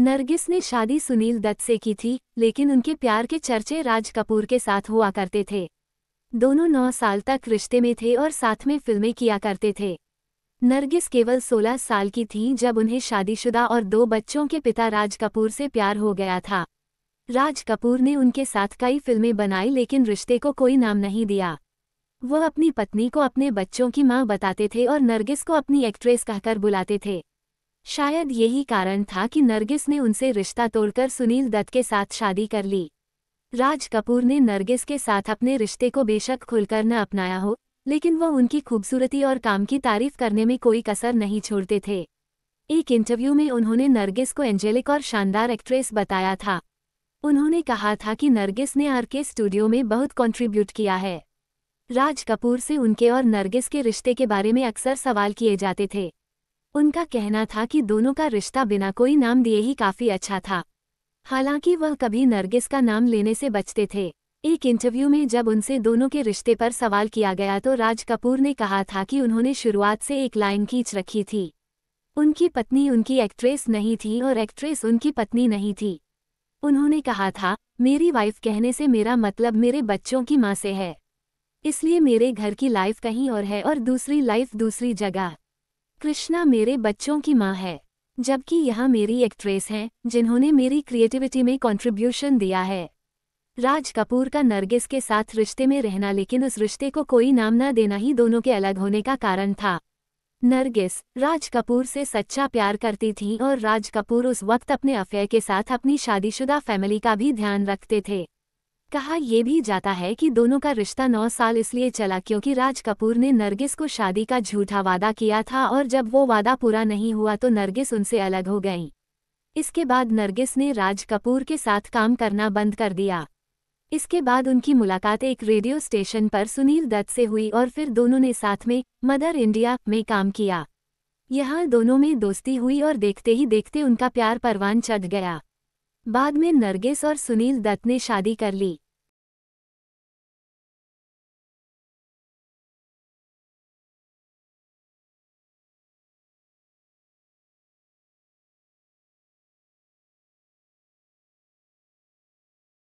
नरगिस ने शादी सुनील दत्त से की थी, लेकिन उनके प्यार के चर्चे राज कपूर के साथ हुआ करते थे। दोनों 9 साल तक रिश्ते में थे और साथ में फिल्में किया करते थे। नरगिस केवल 16 साल की थी जब उन्हें शादीशुदा और 2 बच्चों के पिता राज कपूर से प्यार हो गया था। राज कपूर ने उनके साथ कई फिल्में बनाई लेकिन रिश्ते को कोई नाम नहीं दिया। वह अपनी पत्नी को अपने बच्चों की मां बताते थे और नरगिस को अपनी एक्ट्रेस कहकर बुलाते थे। शायद यही कारण था कि नरगिस ने उनसे रिश्ता तोड़कर सुनील दत्त के साथ शादी कर ली। राज कपूर ने नरगिस के साथ अपने रिश्ते को बेशक खुलकर न अपनाया हो, लेकिन वह उनकी खूबसूरती और काम की तारीफ करने में कोई कसर नहीं छोड़ते थे। एक इंटरव्यू में उन्होंने नरगिस को एंजेलिक और शानदार एक्ट्रेस बताया था। उन्होंने कहा था कि नरगिस ने आरके स्टूडियो में बहुत कंट्रीब्यूट किया है। राज कपूर से उनके और नरगिस के रिश्ते के बारे में अक्सर सवाल किए जाते थे। उनका कहना था कि दोनों का रिश्ता बिना कोई नाम दिए ही काफी अच्छा था। हालांकि वह कभी नरगिस का नाम लेने से बचते थे। एक इंटरव्यू में जब उनसे दोनों के रिश्ते पर सवाल किया गया तो राज कपूर ने कहा था कि उन्होंने शुरुआत से एक लाइन खींच रखी थी। उनकी पत्नी उनकी एक्ट्रेस नहीं थी और एक्ट्रेस उनकी पत्नी नहीं थी। उन्होंने कहा था, मेरी वाइफ कहने से मेरा मतलब मेरे बच्चों की माँ से है। इसलिए मेरे घर की लाइफ कहीं और है और दूसरी लाइफ दूसरी जगह। कृष्णा मेरे बच्चों की माँ है, जबकि यहाँ मेरी एक्ट्रेस हैं जिन्होंने मेरी क्रिएटिविटी में कंट्रीब्यूशन दिया है। राज कपूर का नरगिस के साथ रिश्ते में रहना लेकिन उस रिश्ते को कोई नाम न देना ही दोनों के अलग होने का कारण था। नरगिस राज कपूर से सच्चा प्यार करती थी और राज कपूर उस वक्त अपने अफेयर के साथ अपनी शादीशुदा फैमिली का भी ध्यान रखते थे। कहा यह भी जाता है कि दोनों का रिश्ता 9 साल इसलिए चला क्योंकि राज कपूर ने नरगिस को शादी का झूठा वादा किया था और जब वो वादा पूरा नहीं हुआ तो नरगिस उनसे अलग हो गईं। इसके बाद नरगिस ने राज कपूर के साथ काम करना बंद कर दिया। इसके बाद उनकी मुलाकात एक रेडियो स्टेशन पर सुनील दत्त से हुई और फिर दोनों ने साथ में मदर इंडिया में काम किया। यहाँ दोनों में दोस्ती हुई और देखते ही देखते उनका प्यार परवान चढ़ गया। बाद में नरगिस और सुनील दत्त ने शादी कर ली।